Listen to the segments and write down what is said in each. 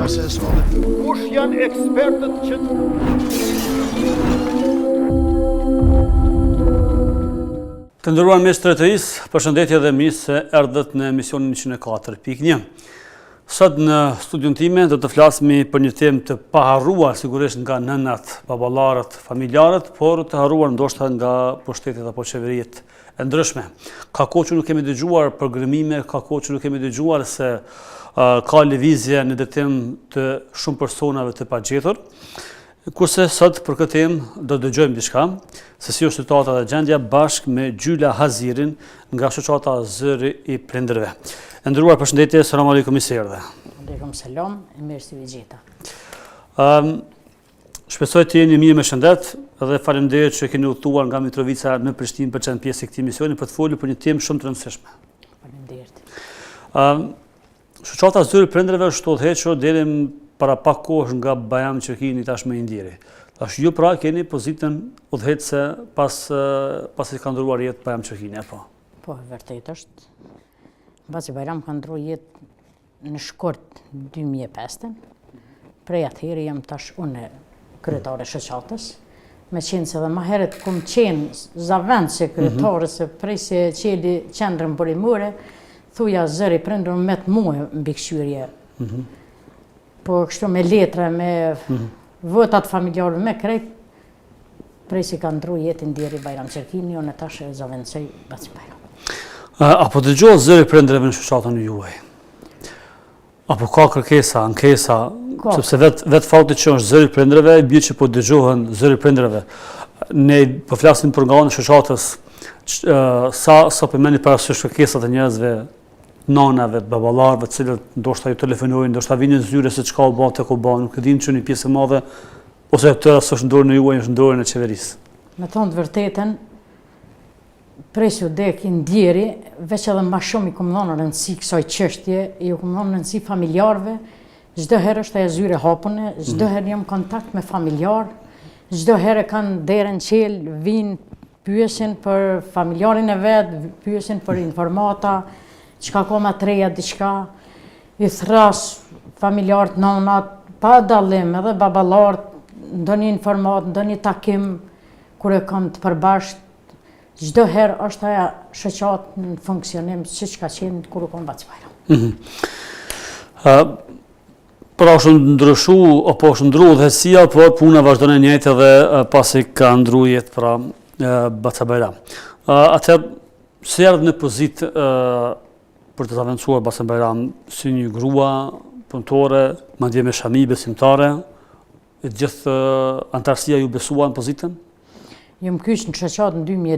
processuale. Kush janë ekspertët që Të nderuar miq të drejtërisë, përshëndetje dhe mirë se erdhët në emisionin 104.1. Sot në studion time do të flasmi për një temë të paharruar sigurisht nga nënat, baballarët, familjarët, por të harruar ndoshta nga pushtetet apo qeveriet e ndryshme. Ka kohë që nuk kemi dëgjuar për gërmime, ka kohë që nuk kemi dëgjuar se ka lëvizje në drejtim të shumë personave të pagjetur. Kurse sot për këtë temë do dëgjojmë diçka, se si është situata dhe gjendja bashkë me Gjyla Hazirin nga shoqata Zëri i Prindërve. Nderuar përshëndetje, selam aleikum i serdhe. Aleikum selam, mirë se vigjeta. Shpresoj të jeni mirë me shëndet dhe faleminderit që keni udhëtuar nga Mitrovica në Prishtinë për të qenë pjesë e këtij misioni për të folur për një temë shumë të rëndësishme. Faleminderit. Shoqata Zëri i Prindërve është udhëhequr deri para pak kohësh nga Bajram Qerkini tashmë i ndjeri. Tash ju pra keni pozitën udhëheqëse pas i ka ndruar jetë Bajram Qerkini, apo? Po, vërtet është. Mbasi Bajram ka ndruar jetë në shkurt 2005. Prej atëherë jam tash unë kryetare shoqatës. Me qenë se dhe më herët kum qenë zavendse kryetare se prej se qeli qendrën burimore, thuja Zëri i Prindërve me të muhe mbi këshyrje. Po kështu me letra, me votat familjarëve, me krejt, prej si ka ndru jetin djeri Bajram Qerkini, unë tash e zavendësoj Baci Bajram. Apo dëgjohet Zëri i Prindërve në shoqatën e juaj? Apo ka kërkesa, ankesa, sepse vetë fakti që është Zëri i Prindërve, bie që po dëgjohen Zëri i Prindërve. Ne po flasim për nga anë e shoqatës, sa përmeni parasysh kërkesat e njerëzve, nanave, baballarëve, të cilët ndoshta ju telefonojnë, ndoshta vinë në zyre se çka u bë tek u bë, nuk e dinë që një pjesë e madhe ose tëra s'është ndorën e juaj, është ndorën e qeverisë. Me thonë të vërtetën, prej që dek i ndjeri, veç edhe më shumë i kom dhënë rëndësi kësaj çështje, i kom dhënë rëndësi familjarëve, çdo herë është ajo zyre hapune, çdo herë jam kontakt me familjar, çdo herë kanë derën qel, vinë pyesin për familjarin e vet, pyesin për informata, çka ka më të reja diçka, i thras familjarët, nonat, pa dallim, edhe baballarët, ndonjë informat, ndonjë takim, kur e kam të përbashkët, çdo herë është ajo shoqatë në funksionim, siç ka qenë kur u kam Baci Bajram. Pra është ndryshu, apo është ndru udhëheqësia, por puna vazhdon e njëjtë edhe pasi ka ndru jetë pra Baci Bajram. Atëherë, si erdhë në pozitë për të zavendësuar Baci Bajram si një grua punëtore, madje me shami besimtare, e gjithë antarësia ju besua në pozitën? Jam kyç në shoqatë në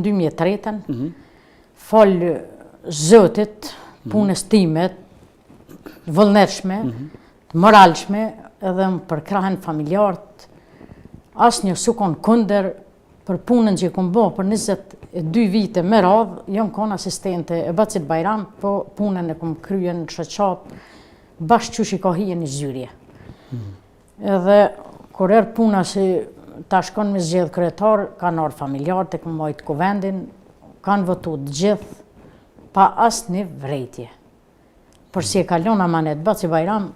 2003, fal Zotit, punës time, vullnetshme, të moralshme, edhe më përkrahen familjarët, asnjë sukon kundër për punën që kom bë për 22 vite me radhë, jam kon asistente e Bacit Bajram, po punën e kom kryen në shoqatë bashkë qysh i ka hije në zyrje. Edhe kur erë puna si ta shkon me zgjedh kryetar, kanë ardhur familjarët e kom majt kuvendin, kanë votu të gjithë pa asnjë vrejtje. Por si e kalon amanet Baci Bajram,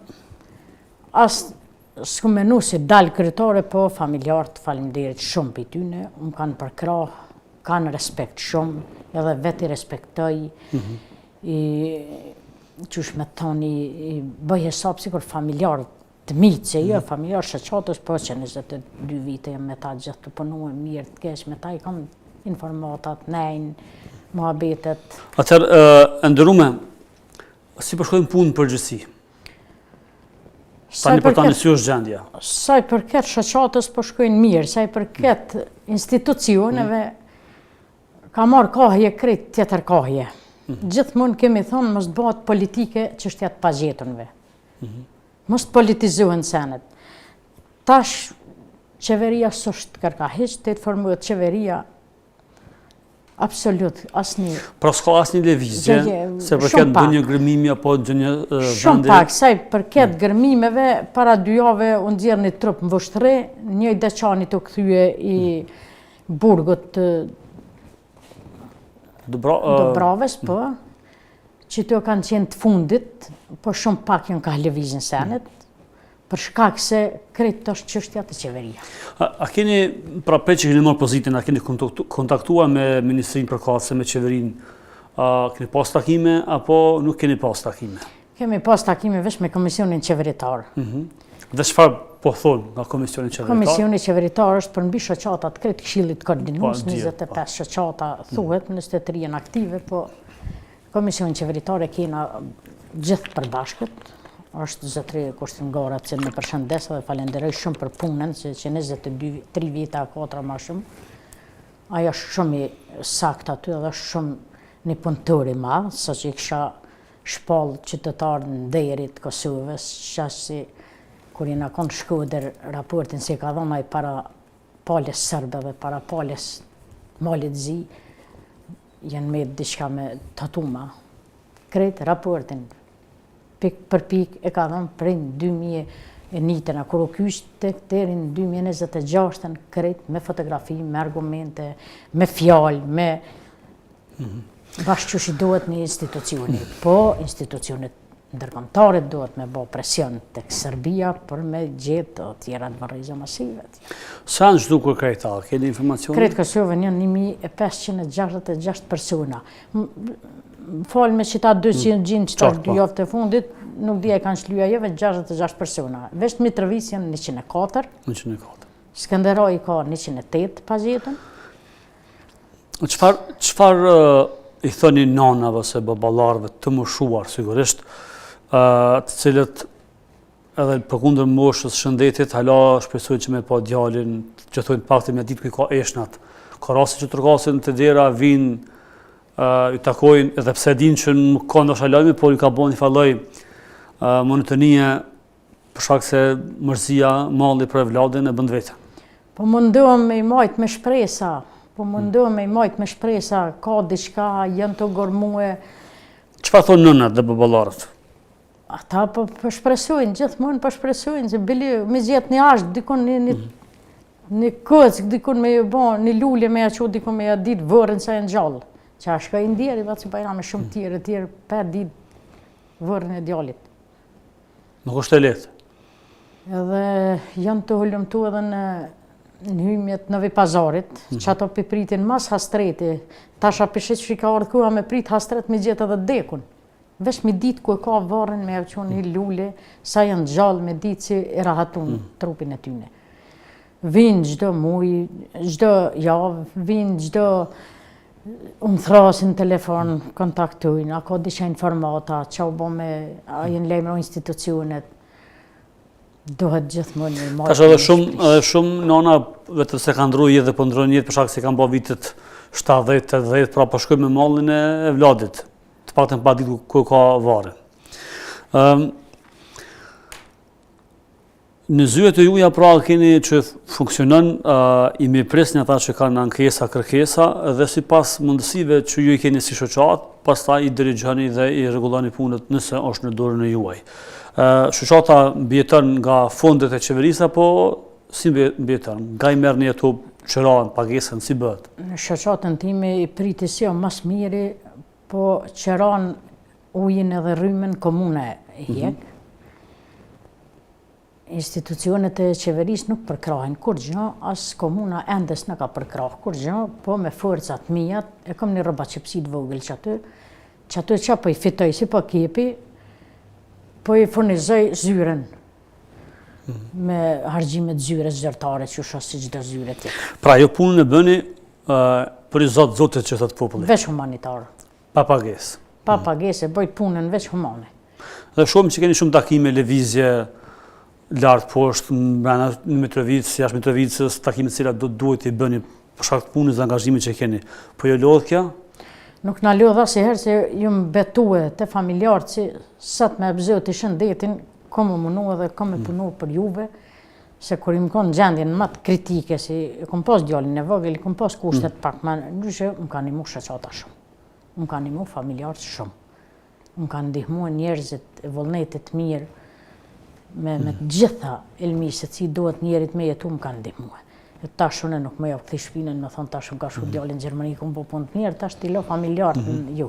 s'ku menu si dal kryetare, po familjarët faleminderit shumë për tyne, më kanë përkrah, kanë respekt shumë, edhe vetë i respektoj, qysh me thoni, i bëj hesap sikur familjarët të mitë, se jo familjarë shoqatës, po që 22 vite me ta gjithë të punuar mirë, të keq, me ta i kam informatat, nejnë, muhabetet. Atëherë, nderuame, si përshkojmë punë përgjithësi? Tani për tani si është gjendja? Sa i përket shoqatës po shkojnë mirë, sa i përket institucioneve, ka marrë kahje krejt tjetër kahje. Gjithmonë kemi thonë mos bëhet politike çështja të pagjeturve. Mos politizohen senet. Tash qeveria s'është kërka hiç të formohet qeveria absolut asnjë. Pra s'ka asnjë lëvizje, se përket ndonjë gërmimi apo ndonjë vendi. Shumë pak, sa i përket gërmimeve, para 2 javë u nxjerr një trup në Vushtrri, një deçani të kthye i burgut të Dobravës, po, që të kanë qenë të fundit, po shumë pak janë ka lëvizjen senet, për shkak se krejt është çështja të qeveria. A keni, pra pe që keni marrë pozitin, a keni kontaktuar me Ministrinë Përkatëse, me qeverinë, keni pas takime, apo nuk keni pas takime? Kemi pas takime veç me Komisionin Qeveritar. Dhe çfarë po thonë nga Komisioni Qeveritar? Komisioni Qeveritar është përmbi shoqatat krejt Këshillit Koordinues, 25 shoqata thuhet, 23 janë aktive, po Komisioni Qeveritar e kena gjithë përbashkët. Është zotëri Kushtin Gorat që më përshëndes dhe falenderoj shumë për punën, që 23 vite a 4 më shumë. Ajo është shumë i sakt aty dhe është shumë një punëtor i madh, saqë i kisha shpall qytetarë në derit Kosovës, qashë kur i na konë Shkodër raportin se ka dhënë ai para palës serbe dhe para palës Malit Zi, janë me diçka me tatuma. Krejt raportin pik për pik e ka dhënë prej 2001 kur u kyç tek deri në 2026 krejt me fotografi, me argumente, me fjalë, me bashkë që duhet një institucioni. Po institucionet ndërkombëtare duhet me bë presion tek Serbia për me gjetë të tjera të marrëzë masive. Sa në zhdukur krejta, keni informacione? Krejt Kosovën janë 1566 persona. Falë me qita 200 gjinë që ta 2 javë të fundit, nuk dhja e kanë shluja jeve 66 persona. Vesh Mitrovic janë 104. 104. Skënderaj ka 108 pas jetën. Qëfar i thoni nanave ose babalarve të moshuar, sigurisht, të cilët edhe përkundër moshës shëndetit, hala shpresojnë që me pa djalin, që thojnë pakti me ditë kuj ka eshnat. Ka rasti që tërgasin të dera vinë, i takojnë edhe pse din që nuk ka ndoshta lajme, por i ka bën një falloj monotonie për shkak se mërzia malli për vladin e bën vetë. Po mundohem me i majt me shpresa, ka diçka, janë të gormue. Çfarë thonë nënat dhe baballarët? Ata po shpresojnë, gjithmonë po shpresojnë, se bili me gjetë një ashtë, dikon një këcë, dikon me bon, një lulje me aqo, dikon me ja ditë vërën sa janë gjallë. Që ashtë ka i ndjeri, vatë që bajra me shumë tjerë, per ditë vërën e djallit. Nuk është e lehtë. Edhe janë të hullumtu edhe në hymjet në pazarit, që ato pipritin mas hastreti, tasha pishet që i ka ardhë kuha me prit hastret me gjithë edhe dekun. Vesh me ditë ku e ka varën me avqon një lule, sa janë gjallë me ditë që i rahatun trupin e tyne. Vinë gjdo muj, gjdo javë, vinë gjdo unë thrasin telefon, kontaktojnë, a ka disha informata, që u bo me, a jenë lejmëro institucionet, dohet gjithmonë një majtë. Tash edhe shumë nana vetë se kanë ndru jetë dhe po ndrojnë jetë për shkak se kanë bë vitet 70-80, pra po shkojnë me mallin e vladit, të paktën pa ditë ku ka varë. Në zyret e juja pra keni që funksionon, i me presni ata që kanë ankesa, kërkesa, dhe si pas mundësive që ju i keni si shoqat, pas ta i dirigjani dhe i rregulloni punët nëse është në dorën e juaj. Shoqata mbjetën nga fondet e qeverisë, apo si mbjetën? Nga i merrni ato qëran, pagesën, si bëhet? Në shoqatën time i pritis jo mas miri, po qëran ujin edhe rrymen komune hjek. Institucionet e qeverisë nuk përkrahin kur gjë, as komuna endes në ka përkrah kur gjë, po me forcat mijat, e kom një rrëbaqepsit vogël që aty që po i fitoj si po kepi, po i furnizoj zyren me hargjimet zyre zyrtare që shos si gjdo zyre tjetë. Pra, jo punën e bëni për i zotit që thëtë populli? Veç humanitarë. Pa pagesë? Pa pagesë, bëjt punën veç humane. Dhe shumë që keni shumë takime, lëvizje, lartë poshtë, në Mitrovicë, jashtë Mitrovicës, takimet cilat do duhet i bëni për shkak të punës dhe angazhimit që keni. Po jo lodh kja? Nuk na lodh asnjëherë se ju mbetue te familjarët që sot me bëzot i shëndetin, kom më munu edhe kom me punu për juve, se kur im konë gjendjen më të kritike, si kom pas djalin e vogël, kom pas kushtet pak më ndryshe, më kanë ndihmu shoqata shumë. Më kanë ndihmu familjarët shumë. Më kanë ndihmu njerëzit e vullnetit mirë, me të gjitha elmiset si duhet njerit me jetu më kanë ndihmue. Tash unë nuk më javë këthi shpinën, me thonë tash unë ka shku djallin në Gjermani, ku më po punë të mirë, tash t'i lo familjarët në ju.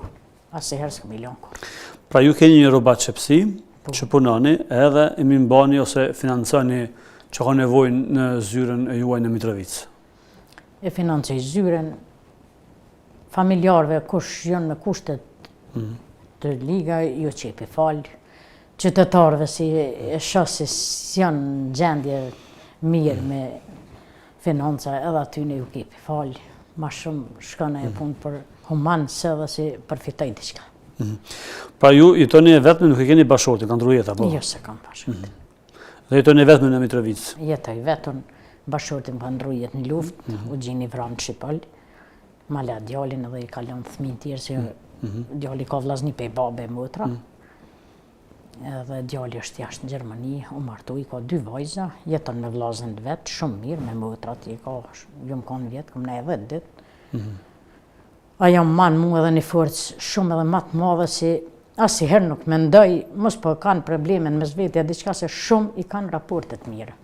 Asë herë s'këm i lonë kur. Pra ju keni një rrëbaqepsi, që punoni, edhe i mbani ose financoni që ka nevojë në zyrën e juaj në Mitrovicë. E financoj zyrën familjarëve kush janë në kushtet të liga, ju qepi falë. Qytetarëve si e shoh se janë në gjendje mirë me financa, edhe aty në ju kepi falë. Ma shumë shkon e punë për human se edhe si përfitoj diçka. Pra ju jetoni e vetëm, nuk e keni bashkëshortin, kanë ndruar jetë apo? Jo se kam bashkëshortin. Dhe jetoni e vetëm në Mitrovicë. Jetoj vetëm, bashkëshortin ka ndruar jetë në luftë, u gjini vranë në Shqipëri. Mala djalin edhe i kalon fëmijë tjerë se djali ka vllazni pe babe e motra. Edhe djali është jashtë në Gjermani, u martoi, ka 2 vajza, jeton me vllazën vet, shumë mirë, me motrat i ka, ju më kanë vjet, kam 10 ditë. Ajo man mu edhe një forcë shumë edhe më të madhe si asnjëherë nuk mendoj, mos po kanë probleme mes vetja diçka se shumë i kanë raporte të mira.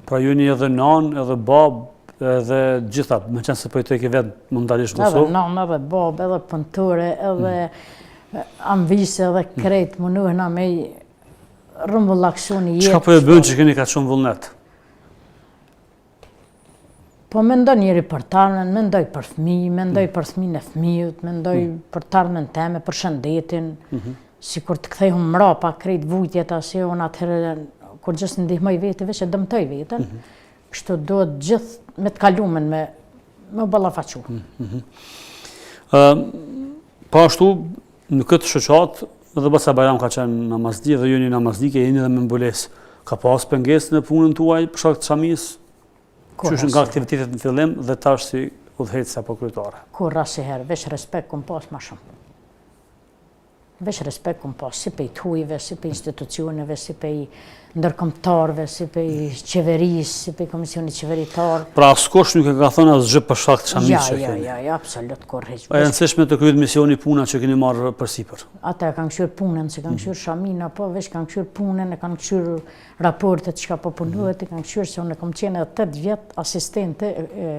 Pra ju jeni edhe nanë, edhe babë, edhe gjitha, me qenë se po i tek i vetë mundarisht në Kosovë. Edhe nanë, edhe babë, edhe punëtore, edhe anvise edhe krejt munohena me rrumbullaksoni jetë. Çka po e bën që keni kaq shumë vullnet? Po mendoj njëri për tarmen, mendoj për fëmijë, mendoj për fëmijën e fëmijët, mendoj për tarmen teme, për shëndetin, si kur të kthejhum mrapa krejt vujtjet ashe, unë atëherë kur gjithë ndihmoj vete, veç e dëmtoj veten, kështu do të gjithë me të kalumen me ballafaqu. Po ashtu, në këtë shoqat, edhe Basa Bajram ka qenë namazdi, dhe ju jeni namazdike, jeni edhe me mbulesë. Ka pas pengesë në punën tuaj për shkak të xhamisë? Qysh nga aktivitetet në fillim dhe tash si udhëheqëse apo kryetare? Kur asnjëherë, veç respekt kum pas ma shumë. Veç respekt kum pas, si pej hujve, si pej institucioneve, si pej ndërkombëtarëve, si pej qeverisë, si pej komisionit qeveritar. Pra askush nuk e ka thënë asgjë për shkak të xhamisë. Ja, absolut kur hiç. E rëndësishme të kryet misioni puna që keni marrë përsipër. Ata kanë kthyer punën, se kanë kthyer shamina, po veç kanë kthyer punën, e kanë kthyer raportet çka po punohet, e kanë kthyer se unë kam qenë 8 vjet asistente e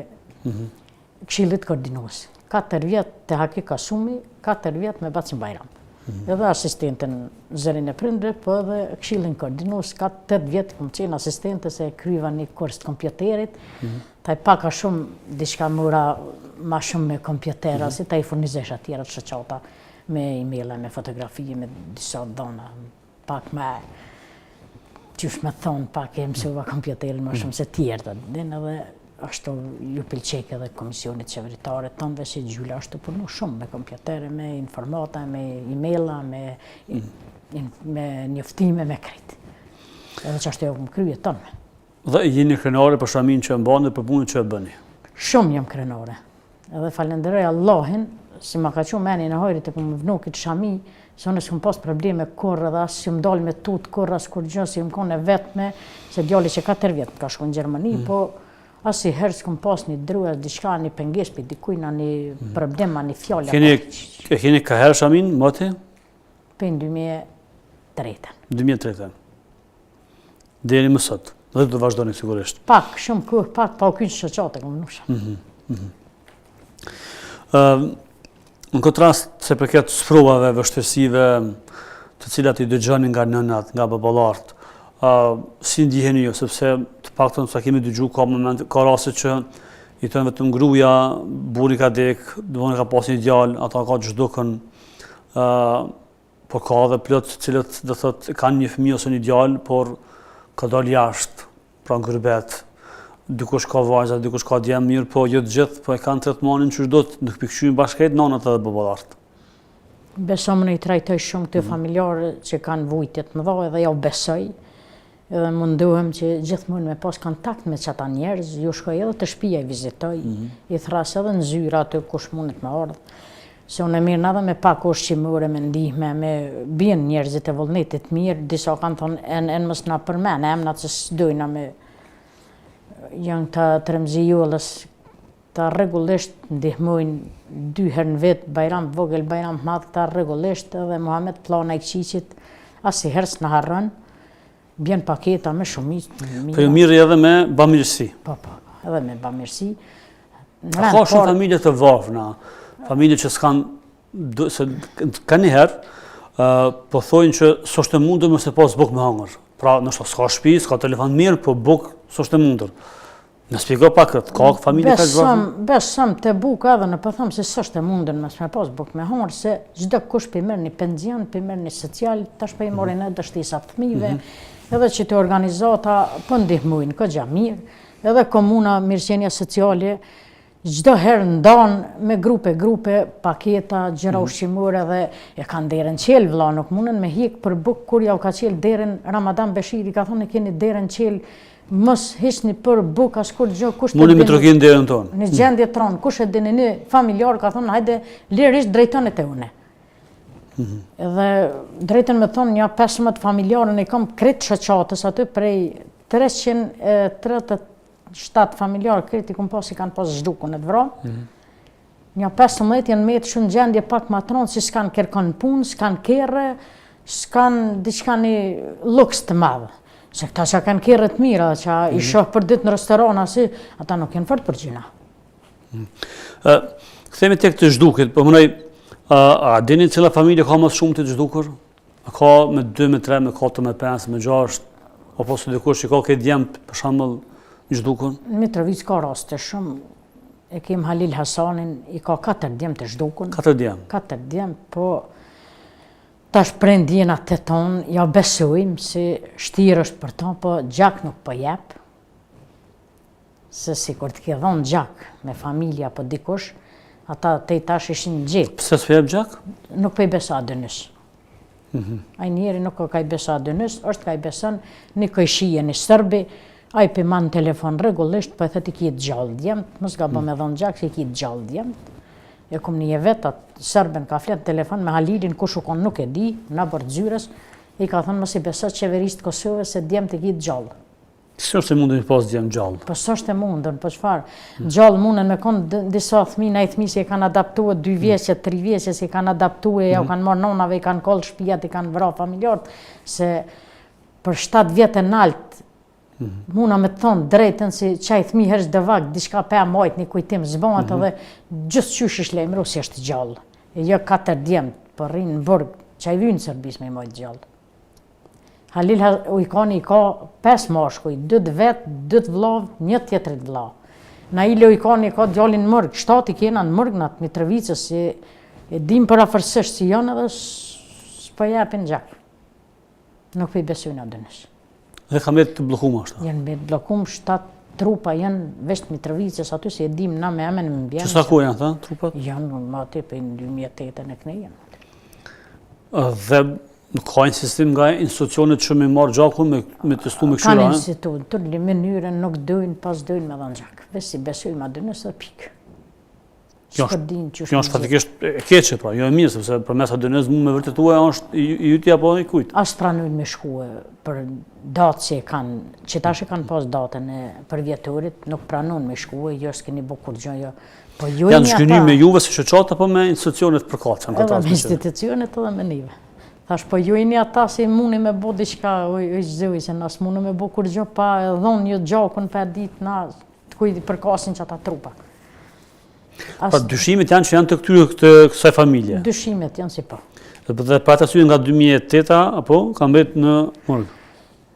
Këshillit Koordinues. 4 vjet te Haki Kasumi, 4 vjet me Bacin Bajram. Edhe asistenten zërin e prindve, po edhe Këshillin Koordinues, ka 8 vjet kam qenë asistente se kryva një kurs të kompjuterit. Taj paka shumë diçka mura ma shumë me kompjutera, si ta i furnizesh atjera të shoqata me e-maila, me fotografi, me disa dhona, pak me qysh me thonë, pak e mësova kompjuterin ma shumë se tjerë të din, edhe ashtu ju pëlqejk edhe komisionit qeveritare tonë dhe si Gjula ashtu punu shumë me kompjutere, me informata, me e-maila, me njoftime, me krejt. Edhe që ashtu jo më kryet tonë. Dhe jeni krenare për shamin që e mbani dhe për punën që e bëni? Shumë jam krenare. Edhe falenderoj Allahin, si ma ka që meni në hajrit e këmë vnukit shami, se unë s'kum pas probleme kur edhe asë që më dalë me tut kur asë kur gjë, si më kone vetme, se djali që 4 vjetë ka shku në Gjermani, po asë i herë s'kum pas një drua, diçka, një penges për dikujna, një problema, një fjalla. E keni ka herë shamin, moti? Për në 2003. 2003. Deri më sot. Dhe do vazhdoni sigurisht. Pak, shumë kur, pak, pa u kynë shoqate, këmë nusha. Në këtë rast, se përket sprovave, vështirësive, të cilat i dëgjoni nga nënat, nga baballarët, si ndiheni ju, sepse të paktën sa kemi dëgju, ka raste që i thënë vetëm gruaja, burri ka dek, dëvoni ka pas një djalë, ata ka çdokën, por ka edhe plot të cilët do thotë kanë një fëmijë ose një djalë, por ka dalë jashtë, pra në gërbet. Dikush ka vajza, dikush ka djemë mirë, po jo të gjithë, po e kanë tretmanin që do të nuk pikëshyjnë bashkët nanat edhe baballarët. Besom në i trajtoj shumë të familjarë që kanë vujtjet më dha edhe ja u besoj, edhe mundohem që gjithmonë me pas kontakt me qata njerëz, ju shkoj edhe të shtëpia i vizitoj, i thras edhe në zyra aty kush mundet me ardhë, se unë e mirë edhe me pak ushqimore, me ndihme, me bien njerëzit e vullnetit mirë, disa kanë thonë enë mos na përmen, emnat që s'dojna me janë të Tremzijollës, ta rregullisht ndihmojnë 2 herë në vit, Bajram vogël, Bajram madh, ta rregullisht edhe Muhamet Plana i Qqiqit, asnjëherë s'na harron, bjen paketa me shumicë. Po ju mirë edhe me bamirësi. Po, edhe me bamirësi. Ka shumë familje të varfna, familje që s'kan, se ka njëherë, po thojnë që s'është e mundur nëse pas buk me hangër. Pra, nështë s'ka shtëpi, s'ka telefon mirë, po buk s'është e mundur. Në spjego pak këtë, ka familje ka zvarë? Besëm të buka edhe në përthëm se s'është e mundën me s'me pas buk me hangër, se çdo kush për merë një penzion, për merë një social, tash për i morin edhe shtisat fëmijëve, edhe që të organizata për ndihmojnë, ka mirë, edhe komuna mirëqenia sociale, çdo herë ndanë me grupe, paketa, gjëra ushqimore dhe e kanë derën qelë vëlla, nuk mundën me hik për buk kur ja u ka qelë derën Ramadan Beshiri, ka thonë keni derën qelë, mos hiqni për buk askur gjë, kush të Mundi me trokin derën tonë. Në gjendje tronë, kush e dini një familjar, ka thonë hajde lirisht drejton e te une. Edhe drejtën me thonë një 15 familjarën e kam kretë shoqatës aty prej 337 familjarë kreti kum pas i kanë pas zhdukun e të vra. Një 15 janë me të shumë gjendje pak ma tronë, si s'kanë kërkon punë, s'kanë kere, s'kanë diçka një luks të madhë. Se këta që kanë kere të mira, që i shohë për ditë në restorana, ata nuk janë fort për gjina. Këthemi tek të zhdukit, po mënej, a dini cila familje ka më shumë të zhdukur? A ka me 2, me 3, me 4, me 5, me 6, apo së dikush që ka këtë djemë për shamëll zhdukun? Në Mitrovic ka raste shumë, e kem Halil Hasanin, i ka 4 djemë të zhdukun. 4 djemë? 4 djemë, po tash prendjena të tonë, ja besojmë se shtirë është për tonë, po gjak nuk po jep. Se si kur të ke dhonë gjak me familja po dikush, ata te i tash ishin gjithë. Pse s'po jep gjak? Nuk po i besa dënës. Ai njeri nuk ka i besa dënës, është ka i beson një kojshije një sërbi, ai pe man telefon rregullisht, po e thët i kitë gjallë djemët, mos ga bë me dhonë gjak se i kitë gjallë djemët. E kum një vetat, sërben ka fletë telefon me Halilin, kush u konë nuk e di, në bërë i ka thonë mos i besat qeveristë Kosovë se djemë të kitë gjallë. Si është e mundën i pas djemë gjallë? Po s'është e mundën, po çfarë? Gjallë mundën me konë disa thmi, na i thmi se i kanë adaptuar 2 vjeqe, 3 vjeqe, se i kanë adaptuar, ja u kanë marrë nonave, i kanë kollë shtëpiat, i kanë vra familjarët, se për 7 vjetë e naltë, muna me të thonë drejtën si qaj thmi herës dhe vakë, diçka pe majtë një kujtim zbonat edhe gjithë qysh është lejmëru si është gjallë. E jo 4 djemët, për rinë në burg, qaj vynë sërbis me i majtë gjallë. Halil Ujkani i ka 5 mashkuj, 2 vetë, 2 vlavë, 1 tjetërit vlavë. Naile Ujkani i ka djallin mërg, 7 i kena në mërg në atë Mitrovicës, e dim për afërsisht si janë edhe s'po jepin gjak. Nuk për i besujnë adënës. Dhe ka me të blokuma është? Janë me të blokum 7 trupa, janë veç Mitrovicës, aty se e dim na me emen më mbjenë. Qësa ku janë ta, trupat? Janë ma aty për 2008 e këne janë. Dhe ka insistim nga institucionet që me marë gjakun me testu me këshyra? Kanë institut, të li mënyrën nuk dojnë, pas dojnë me dhanë gjak. Vesi besojnë ma dënës dhe pikë. Kjo është fatikisht e keqe, pra, jo e mirë, sepse për mes adënës mund me vërtetua është i yti apo i kujtë. As pranojnë me shkue për datë që kanë, që tash e kanë pas datën e për vjetorit, nuk pranojnë me shkue, jo s'keni bo kur gjë, jo. Janë shkyny me juve si shoqata apo me institucionet përkatëse? Edhe me institucionet edhe me nive. Thash po jojni ata si muni me bo diqka, oj zëvi, se nas muni me bo kur gjë pa dhonë një gjakun për ditë na të kujti përkasin që ata trupa. Pa dyshimet janë që janë të kësaj familje? Dyshimet janë si po. Dhe pa të asyje nga 2008 apo ka mbet në morg?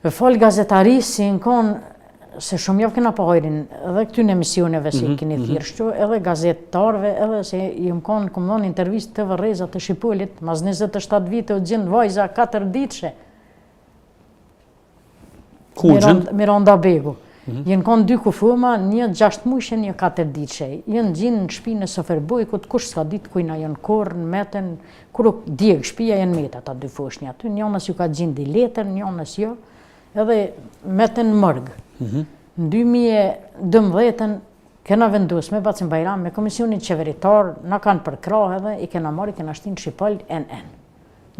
E fol gazetari si në konë, se shumë javë kena pohojrin edhe këtyne emisioneve si keni thirështu, edhe gazetarve, edhe se i më konë këmë dhonë intervjist të vërreza të Shqipullit, mas 27 vite u gjendë vajza 4 ditëshe. Ku gjendë? Miranda Begu. Jenë konë 2 kufuma, një 6 muajshe, një 4 ditëshe. Jenë gjinë në shpinë e Soferbojkut, kush s'ka ditë kujna jenë korë, në metën, kur djegë shpia jenë metë ata 2 foshnja aty, njënës ju ka gjinë di letër, njënës jo, edhe metën mërgë. Në 2012 kena vendus me Bacin Bajram, me Komisionin Qeveritar, na kanë përkrah edhe i kena marri, kena shtinë Shqipall NN.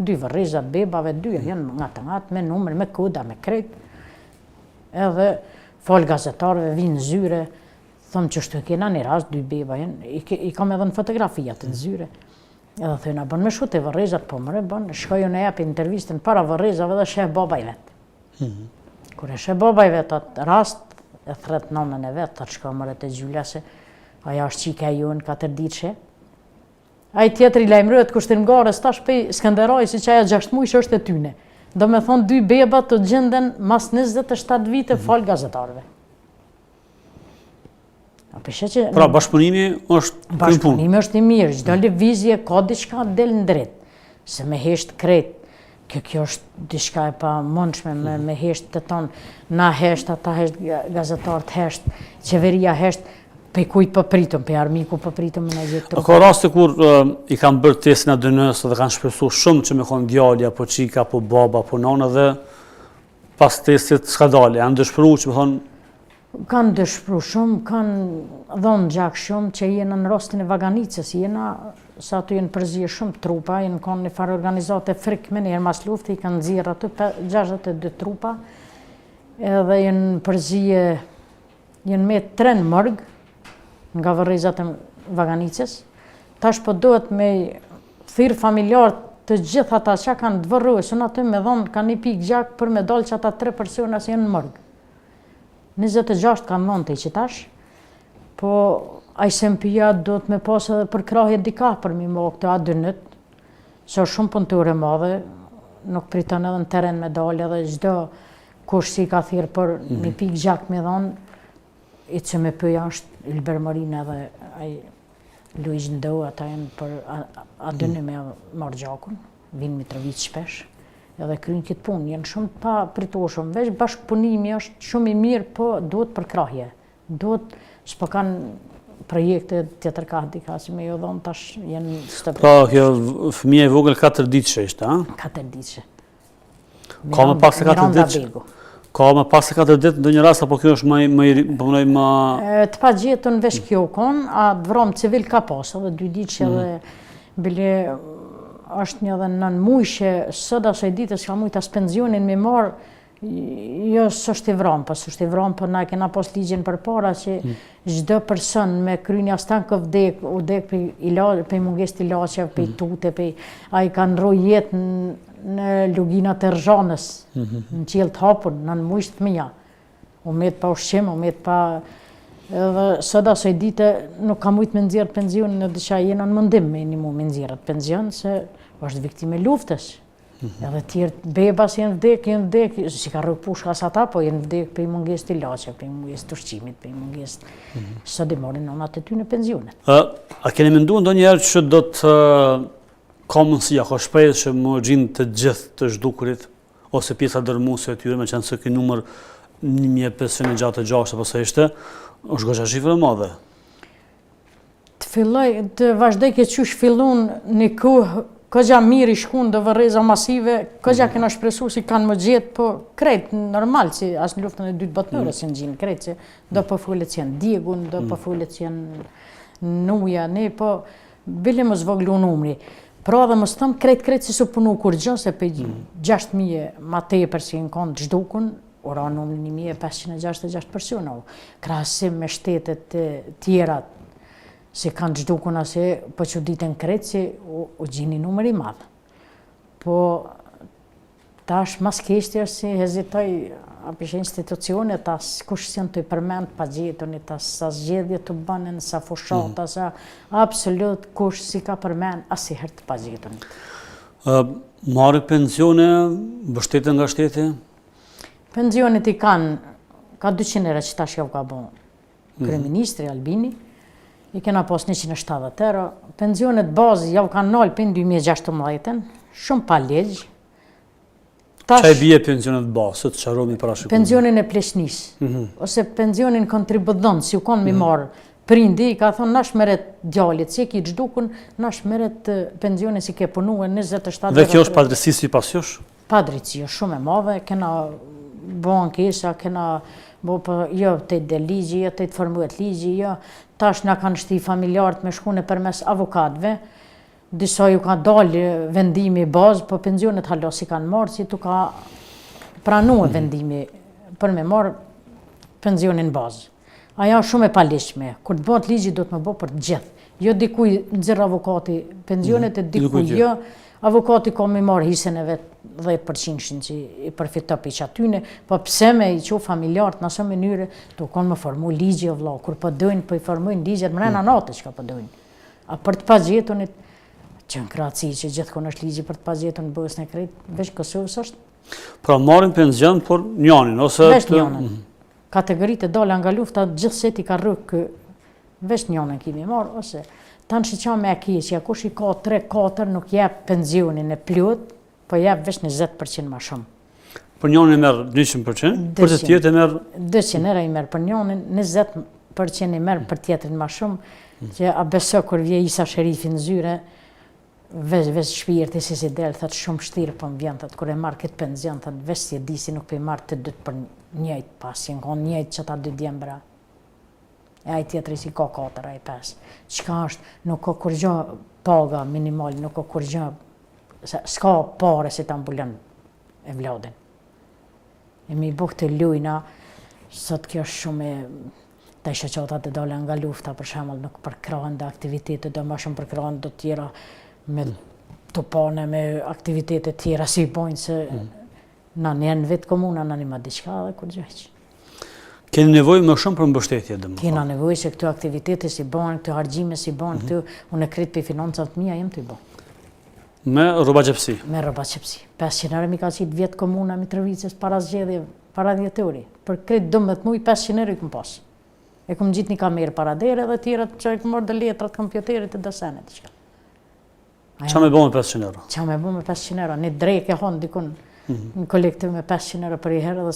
2 vërrizat bebave, 2 jenë nga të ngatë, me numër, me koda, me krejt. Edhe fol gazetarëve, vinë zyre, thëmë që shtu kena një rast, 2 beba jenë, i kam edhe në fotografijat të zyre. Edhe thëjna, bën me shute vërrezat, po mëre, bën, shkoju në jepi intervistën para vërrezave dhe shef babaj vetë. Kure shef babaj vetë atë rast, e thret nëmën e vetë, të shko mëre të gjylla se aja është qika ju në 4 ditëshe, Ai tjetri lajmërohet Kushtingarës tash pe Skënderaj si që ajo 6 muaj është e tyne. Do me thonë 2 beba të gjenden mas 27 vite fal gazetarëve. Pra bashkëpunimi është punë. Bashkëpunimi është i mirë, çdo lëvizje ka diçka del në drejt. Se me hesht kret, kjo është diçka e pamundshme me hesht të tonë, na hesht, ata hesht, gazetarët hesht, qeveria hesht, pe kujt po pritëm, pe armiku po pritëm në gjithë trupa. Ka raste kur i kanë bërë testin ADN-s dhe kanë shpresuar shumë që me konë djalë apo çika apo baba apo nona dhe pas testit s'ka dalë, janë dëshpëruar që me thonë. Kanë dëshpëruar shumë, kanë dhënë gjak shumë që jena në rastin e Vaganicës, sa aty jenë përzije shumë trupa, jenë kanë një farë organizate frikme, njerë mas luftë, i kanë nxirr aty 62 trupa, edhe jenë përzije, jenë me 3 morg, nga vërrezat e Vaganicës. Tash po duhet me thirr familjarët të gjithë ata që kanë dvërruesun aty me dhonë kanë një pikë gjak për me dalë që ata 3 persona që jenë në morg. 26 kanë dhonë të i qitash, po ASMP-ja do të me pasë edhe për krahje dika për mi mo këtë ADN-t, se është shumë punëtore madhe, nuk pritën edhe në teren me dalë edhe gjdo kush si ka thirë për një pikë gjak me dhonë, i që me pëja është Ylber Morin edhe Luiz Ndo, ata jenë për ADN me marrë gjakun, vinë Mitrovic shpesh, edhe krynë këtë punë, jenë shumë pa pritoshëm, veç bashkëpunimi është shumë i mirë, po duhet për krahje, duhet s'po kanë projekte tjetër ka dika, si me jo dhonë tash jenë stëpër. Pra, kjo fëmija i vogël 4 ditëshe ishte, a? 4 ditëshe. Ka më pas se 4 ditëshe? Ka më pas se 4 ditë në një rast, apo kjo është më... Të pa gjetën vesh kjo konë, a vrom civil ka pas, edhe 2 ditëshe edhe bile është një dhe nën mujshë, sot asaj ditës ka mujtë as pensionin me marë, jo s'është i vramë, pas është i vramë, për na kena pas ligjin për para që çdo person me kryni astan kë vdek për munges të ilaçeve, për tute, a i kanë rroj jetë në luginat e Rxhanës, në qilë të hapun, në mujshë të mija. U met pa ushqim, u met pa... Edhe sot asaj dite nuk ka mujtë me nxjerrë pensionin, në dësha jena në mëndim me një mu me nxjerrë pension, se është viktime luftës. Edhe tjerë bebas jenë vdek, si ka rrëk pushkas ata, po jenë vdek për i munges të ilaçe, për i munges të ushqimit, për i munges... Sot i morin nonat e ty në pensionet. A keni menduar ndonjëherë që do të ka mundësia, ka shpresë që më gjinë të gjithë të zhdukurit, ose pjesa dërmuese e tyre, me qenë se ky numër 1566 apo sa ishte, është goxha shifre madhe. Të vazhdoj këtë qysh fillun një kohë, këgja mirë i shkun dhe vërreza masive, këgja kena shpresu si kanë më gjetë, po krejt normal, si as në luftën e dytë botërore si në gjinë, krejt që do po fullet që janë Diegun, do po fullet që janë Nuja, ne po bile më zvoglu numri. Pra dhe më stëm krejt si su punu kur gjën, se pe 6.000 ma tepër si në konë të zhdukun, ora numri 1.566 persona, krahasim me shtetet tjera, se kanë zhdukun ase, po që ditën kretë që u gjini numër i madhë. Po, tash mas keshti është si hezitoj apishe institucionet, tas kush si në të i përmend pa gjetën, tas sa zgjedhje të bënen, sa fushata, sa absolut kush si ka përmend, asi hertë pa gjetën. Marrë pensione, bështetën nga shteti? Pensionet i kanë, ka 200 euro që tash jau ka bo Kryeministri Albini, i kena pas 170 euro. Pensionet bazë jau kanë nalë për 2016, shumë pa legjë. Qa i bje pensionet bazë, të qaromi para shikumë? Pensionin e pleshnis, ose pensionin kontribudon, si u konë mi marë prindi, i ka thonë nash meret djallit, si e ki gjdukun, nash meret pensionin si ke punu e 27 euro. Dhe kjo është padrësi si pas josh? Padrësi, shumë e madhe, kena bo ankesa, kena bo për jo të i del ligji, jo të i të formuet ligji, jo tash nga kanë shti familjarët me shkune për mes avokatve, disa ju ka dalë vendimi bazë, po pensionet halosi kanë marë, si tu ka pranue vendimi për me marë pensionin bazë. Aja shumë e palishme, kur të bëhet ligji do të më bëhet për gjithë. Jo dikuj nëzirë avokati pensionet e dikuj jo, avokati ka me marë hisen e vetë 10% që i përfito për që atyne, po pse me i që familjarët në asë mënyre, të konë më formu ligje o vla, kur po dojnë, po i formujnë ligjet, mrena natë që ka po dojnë. A për të pas gjetunit, që në Kroaci që gjithkon është ligji për të pagjetur në Bosnjë e krejt, veç Kosovës është. Pra marrin penzion por njanin ose Veç njanën. Kategoritë e dola nga lufta gjithë seti ka rrugë veç njanën kimi marrë, ose tanë që qa me e keqja, kush i ka 3-4 nuk jep penzionin e plot, po jep veç 20% ma shumë. Për njanin e merr 100%, për të tjetër e merr 200 euro i merr për njanin, 20% i merr për tjetrin ma shumë, që a beso kur vje Isa Sherifi në zyre, veç shpirti si del, thët shumë shtirë për më vjen, thët kur e marr këtë penzion, thët veç si e di si nuk për i marr të dytë për njëjt pas, që në njëjt që ta 2 djembra. E aj tjetëri si ka 4, aj 5. Qka është, nuk ka kur gjë paga minimal, nuk ka kur gjë, s'ka pare si ta mbulon e vladin. E mi buk të lujna, sot kjo është shumë e, ta i shoqatat e dole nga lufta, për shembull nuk përkrahen dhe aktivitetet, do ma shumë përkrahen do tjera me të pane, me aktivitetet tjera si bojnë se na njerë në vetë komuna, na një ma diqka dhe kur gjëq. Keni nevojë më shumë për mbështetje domethënë. Kena nevojë se këto aktivitete si bën, këto harxhime si bën, këtu unë kret për financat mia jem të i bën. Me rroba xhepsi. Me rroba xhepsi. 500 euro mi ka qit vjet komuna Mitrovicës para zgjedhje, para dhjetori. Për kret 12 muaj 500 euro i kum pas. E kum gjit një kamerë para dere dhe tjera që e kum marrë dhe letrat kompjuterit të desenet diçka. Qa me bën me 500 euro? Qa me bën me 500 euro? Një drejk e hon dikun në kolektiv me 500 euro për i herë dhe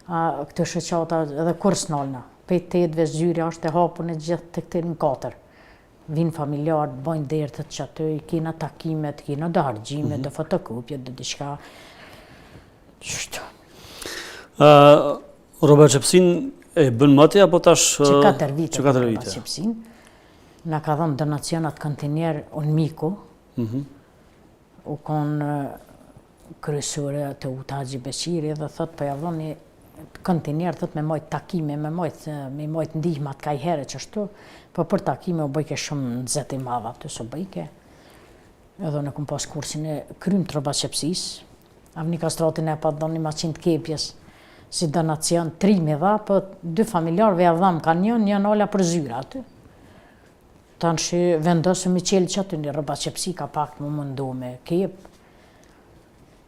këtë shoqata edhe kur s'nalna. Pej 8 zyria është e hapur në gjithë të këtë në 4. Vinë familjarë, bojnë dertët që aty, i kena takimet, kena dhe hargjime, dhe fotokopje, dhe diçka. Qështu. Rroba xhepsin e bën mëti apo tash? Që 4 vite. Që 4 vite. Xhepsin. Na ka dhënë donacionat kontinjer unë miku. U konë kryesore të Utaxhi Beqiri dhe thot po ja dhoni kontinjer thot me mojt takime, me mojt ndihmat ka i herë që shtu, po për takime u bëjke shumë nëzet i madha të së bëjke. Edhe në kum pas kursin e krym të rroba xhepsis, avni kastratin e pa dhoni ma 100 kepjes si donacion, 3 mi dha, po 2 familjarëve ja dham ka një ola për zyra aty. Tanë që vendosëm i qelë që aty një rroba xhepsi ka pak më mundu me kep.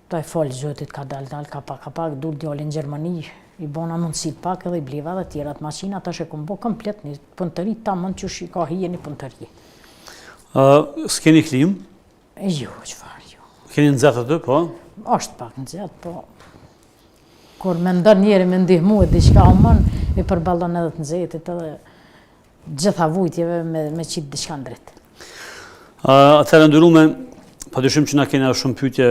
Ta i falë zotit ka dal, ka pak, dur djallin Gjermani, i bona mundësit pak edhe i bliva dhe tjerat maqina, ta që kum bo komplet një punëtëri, ta mund që shi ka hije një punëtëri. S'keni klim? Jo, qëfar, jo. Keni nxehtë aty, po? Ashtë pak nxehtë, po. Kur me ndër njeri me ndihmu e diçka umën, i përballon edhe të nxehtit edhe gjitha vujtjeve me qitë diçka ndrit. Atëherë ndyrume, padyshim që na kena shumë pyetje,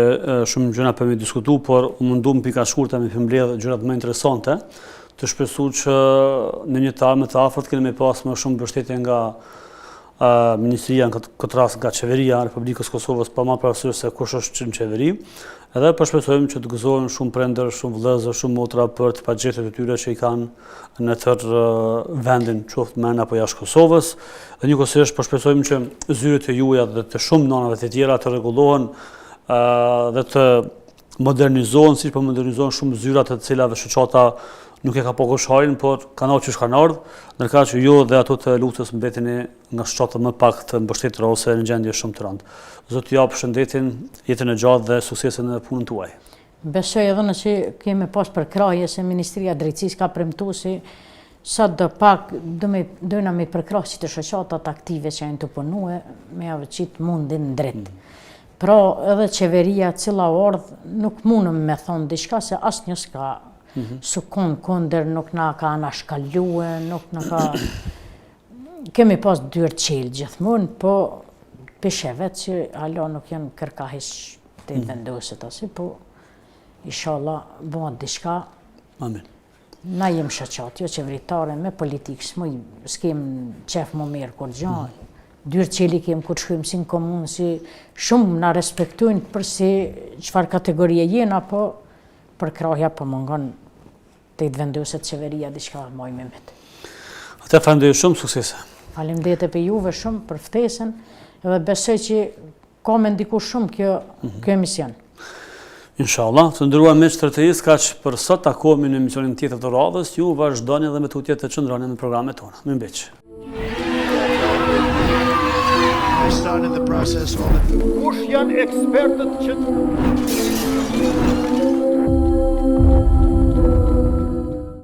shumë gjëra për me diskutu, por u mundu më pika shkurta me përmbledh gjërat më interesante, të shpresu që në një më të afërt keni me pas më shumë mbështetje nga Ministria, në këtë rast nga Qeveria e Republikës Kosovës, pa marrë parasysh se kush është në qeveri, edhe përshpresojmë që të gëzohen shumë prindër, shumë vëllezër, shumë motra për të pagjetjet e tyre që i kanë në tërë vendin, qoftë brenda apo jashtë Kosovës. Dhe njëkohësisht përshpresojmë që zyret e juaja dhe të shumë nënave të tjera të rregullohen dhe të modernizohen, siç po modernizohen shumë zyrat të cilave shoqata nuk e ka pokoshajnë, por kanë ardhur që kanë ardhur, ndërkaq që ju dhe ato të luftës mbeteni nga shoqata më pak të mbështetur ose në gjendje shumë të rëndë. Zoti ju përshëndetin, jetën e gjatë dhe suksesin në punën tuaj. Besoj edhe nëse kemi pas përkraje se Ministria e Drejtësisë ka premtuar se sa do pak dojna me përkrah që të shoqatat aktive që janë të punue me avëqit mundin drejt. Pra edhe qeveria cila ardh nuk mundëm me thonë diçka se asnjë s'ka sukon kondër, nuk na ka anashkalue, nuk na ka... Kemi pas dyrë qelë gjithmonë, po pishe vetë që alo nuk janë kërkahish të vendoset asi, po inshallah bëhet diçka. Amin. Na jem shoqat, jo qeveritare me politikë, s'kem qef më mirë kur gjanë. Dyrë qeli kem kur shkojmë si në komunë, si shumë na respektojnë për si çfarë kategorie jena, po për krahja po mungon të i vendoset qeveria diçka moj me vetë. Ate falenderoj shumë, suksese. Faleminderit për juve shumë për ftesën, edhe besoj që ka me ndiku shumë kjo emision. Inshallah, të nderuar miq të RTS, kaq për sot, takohemi në emisionin tjetër të radhës. Ju vazhdoni edhe me tutje të qëndroni në programet tona. Mirëmbëjtje. I started the process all the Kush janë ekspertët që